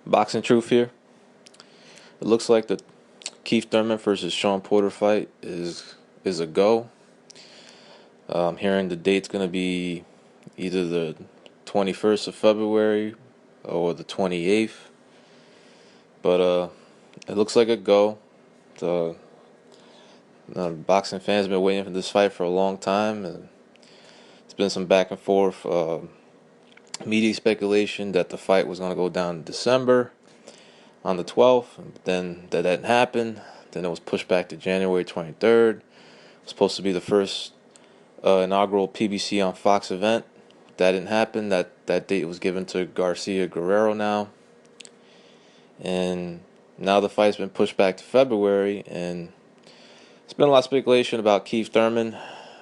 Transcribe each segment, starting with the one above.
Boxing truth here. It looks like the Keith Thurman versus Shawn Porter fight is a go. I'm hearing the date's gonna be either the 21st of February or the 28th. But it looks like a go. The boxing fans have been waiting for this fight for a long time, and it's been some back and forth media speculation that the fight was gonna go down in December on the 12th. Then that didn't happen. Then it was pushed back to January 23rd. It was supposed to be the first inaugural PBC on Fox event. That didn't happen. That date was given to Garcia Guerrero now. And now the fight's been pushed back to February, and there's been a lot of speculation about Keith Thurman.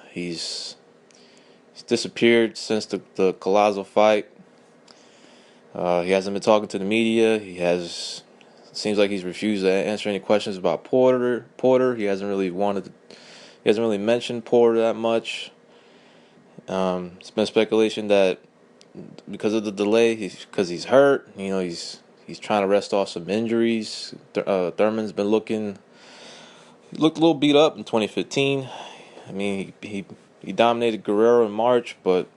He's disappeared since the Collazo fight. He hasn't been talking to the media. Seems like he's refused to answer any questions about Porter. He hasn't really mentioned Porter that much. It's been speculation that because of the delay, because he's hurt. He's trying to rest off some injuries. Thurman's been looked a little beat up in 2015. I mean, he dominated Guerrero in March, but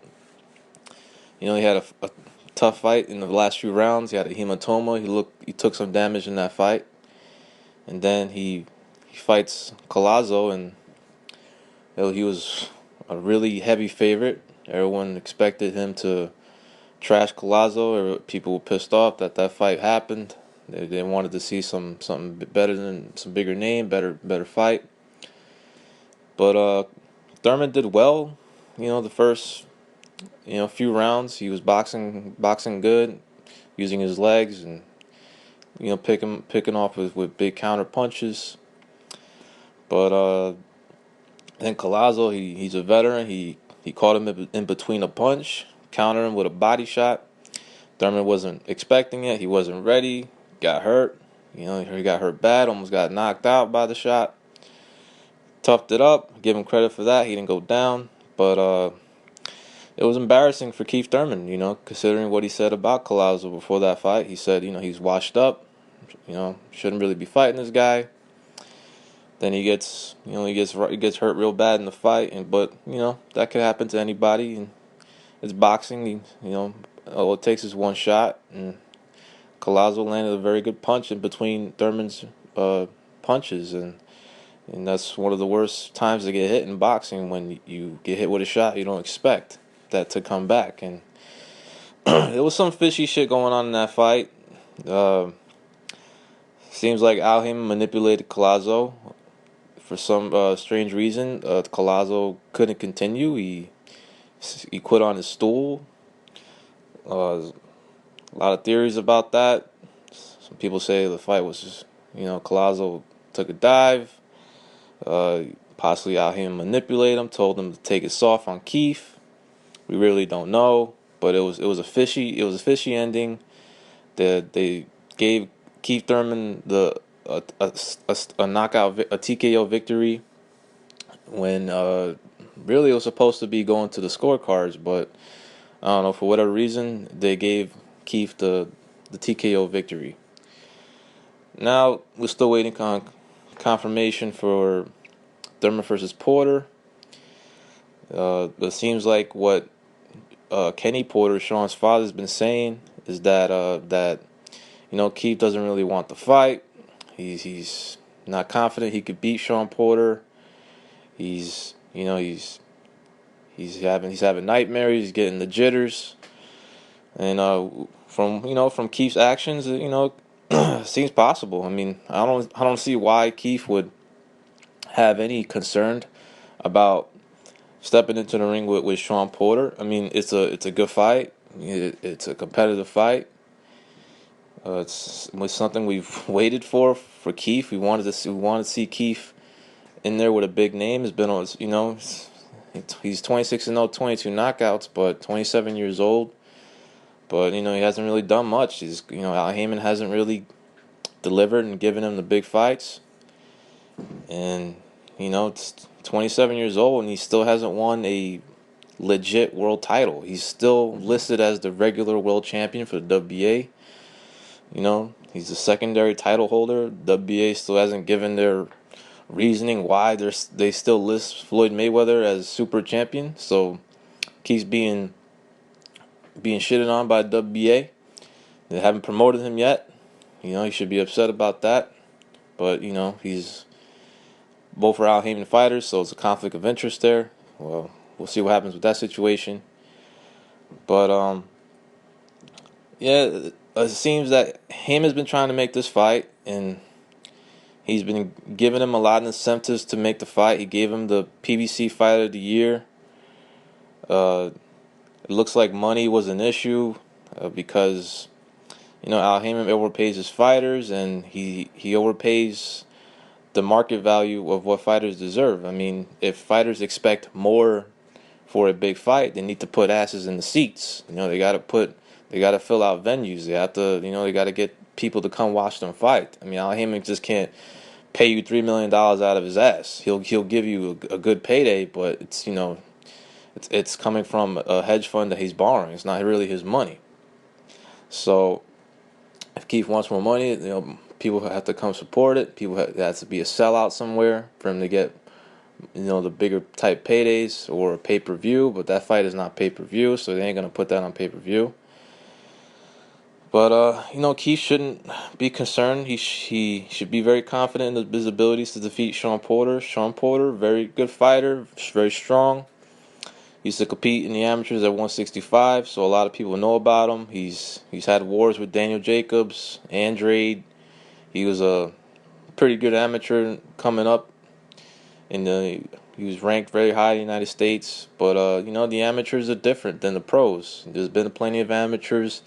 he had a tough fight in the last few rounds. He had a hematoma. He took some damage in that fight, and then he fights Collazo, and he was a really heavy favorite. Everyone expected him to trash Collazo. People were pissed off that fight happened. They wanted to see something better than some bigger name, better fight. But Thurman did well. The first few rounds he was boxing good, using his legs and picking off with big counter punches. But then Collazo, he's a veteran. He caught him in between a punch, countered him with a body shot. Thurman wasn't expecting it. He wasn't ready. Got hurt. He got hurt bad. Almost got knocked out by the shot. Toughed it up. Give him credit for that. He didn't go down. But it was embarrassing for Keith Thurman, considering what he said about Collazo before that fight. He said, he's washed up. Shouldn't really be fighting this guy. Then he gets hurt real bad in the fight, but that could happen to anybody. And it's boxing. All it takes is one shot, and Collazo landed a very good punch in between Thurman's punches, and that's one of the worst times to get hit in boxing, when you get hit with a shot you don't expect that to come back. And there was some fishy shit going on in that fight. Seems like Alheim manipulated Collazo for some strange reason. Collazo couldn't continue. He quit on his stool. A lot of theories about that. Some people say the fight was just, Collazo took a dive. Possibly Alheim manipulated him, told him to take it soft on Keith. We really don't know, but it was a fishy ending. They gave Keith Thurman a knockout, a TKO victory, when really it was supposed to be going to the scorecards, but I don't know, for whatever reason they gave Keith the TKO victory. Now we're still waiting on confirmation for Thurman versus Porter. It seems like what Kenny Porter, Shawn's father, has been saying is that Keith doesn't really want the fight. He's not confident he could beat Shawn Porter. He's having nightmares. He's getting the jitters, and from Keith's actions, seems possible. I mean, I don't see why Keith would have any concern about stepping into the ring with Shawn Porter. I mean, it's a good fight. It's a competitive fight. It's something we've waited for Keith. We wanted to see Keith in there with a big name. He's been on, he's 26-0, 22 knockouts, but 27 years old. But he hasn't really done much. Al Heyman hasn't really delivered and given him the big fights. And it's 27 years old, and he still hasn't won a legit world title. He's still listed as the regular world champion for the WBA. He's a secondary title holder. WBA still hasn't given their reasoning why they still list Floyd Mayweather as super champion. So keeps being shitted on by WBA. They haven't promoted him yet. He should be upset about that. But he's both are Al Haymon fighters, so it's a conflict of interest there. Well, we'll see what happens with that situation. But yeah, it seems that Heyman's been trying to make this fight, and he's been giving him a lot of incentives to make the fight. He gave him the PBC Fighter of the Year. It looks like money was an issue because Al Haymon overpays his fighters, and he overpays the market value of what fighters deserve. I mean, if fighters expect more for a big fight, they need to put asses in the seats. They got to fill out venues. They have to, they got to get people to come watch them fight. I mean, Al Haymon just can't pay you $3 million out of his ass. He'll give you a good payday, but it's coming from a hedge fund that he's borrowing. It's not really his money. So if Keith wants more money, people have to come support it. There has to be a sellout somewhere for him to get the bigger type paydays or pay-per-view. But that fight is not pay-per-view, so they ain't gonna put that on pay-per-view. But Keith shouldn't be concerned. He should be very confident in his abilities to defeat Shawn Porter. Shawn Porter, very good fighter, very strong. He used to compete in the amateurs at 165, so a lot of people know about him. He's had wars with Daniel Jacobs, Andrade. He was a pretty good amateur coming up. He was ranked very high in the United States. But the amateurs are different than the pros. There's been plenty of amateurs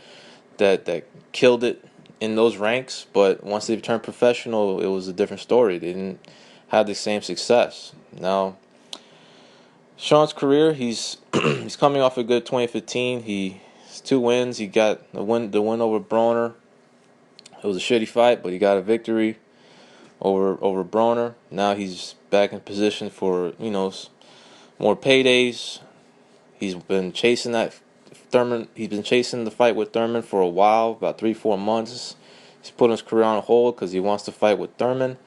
that killed it in those ranks, but once they've turned professional, it was a different story. They didn't have the same success. Now, Shawn's career, he's he's coming off a good 2015. He's 2 wins. He got the win over Broner. It was a shitty fight, but he got a victory over Broner. Now he's back in position for more paydays. He's been chasing that Thurman. He's been chasing the fight with Thurman for a while, about 3-4 months. He's putting his career on hold because he wants to fight with Thurman.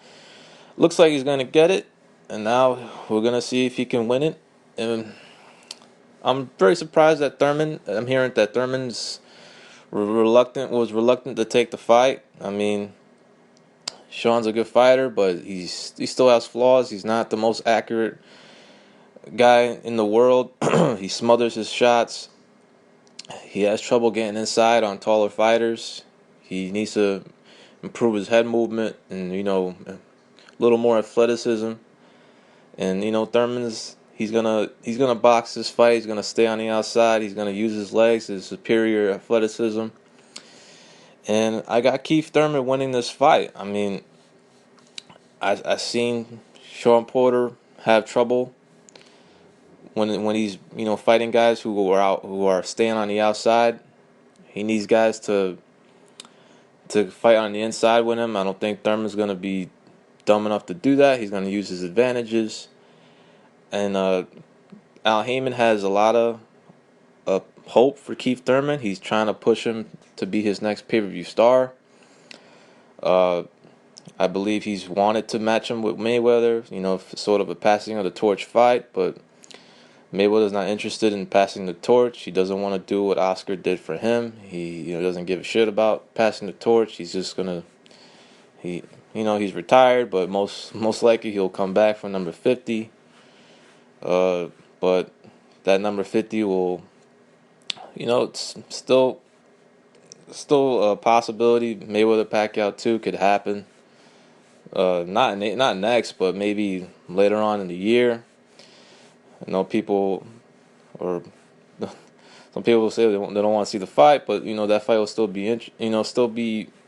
Looks like he's gonna get it, and now we're gonna see if he can win it. And I'm very surprised that Thurman. I'm hearing that Thurman's was reluctant to take the fight. I mean, Shawn's a good fighter, but he still has flaws. He's not the most accurate guy in the world. He smothers his shots. He has trouble getting inside on taller fighters. He needs to improve his head movement and a little more athleticism. And Thurman's he's gonna box this fight. He's gonna stay on the outside. He's gonna use his legs, his superior athleticism. And I got Keith Thurman winning this fight. I mean, I seen Shawn Porter have trouble when he's fighting guys who are staying on the outside. He needs guys to fight on the inside with him. I don't think Thurman's gonna be dumb enough to do that. He's gonna use his advantages. And Al Haymon has a lot of hope for Keith Thurman. He's trying to push him to be his next pay-per-view star. I believe he's wanted to match him with Mayweather, sort of a passing of the torch fight, but Mayweather's not interested in passing the torch. He doesn't want to do what Oscar did for him. He doesn't give a shit about passing the torch. He's just he's retired, but most likely he'll come back for number 50. But that number 50 will, it's still a possibility. Mayweather Pacquiao 2 could happen. Not next, but maybe later on in the year. Some people will say they don't want to see the fight, but that fight will still be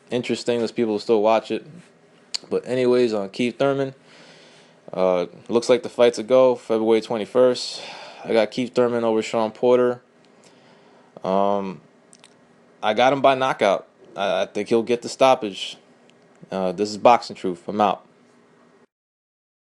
interesting. Those people will still watch it. But anyways, on Keith Thurman, looks like the fight's a go. February 21st. I got Keith Thurman over Shawn Porter. I got him by knockout. I think he'll get the stoppage. This is Boxing Truth. I'm out.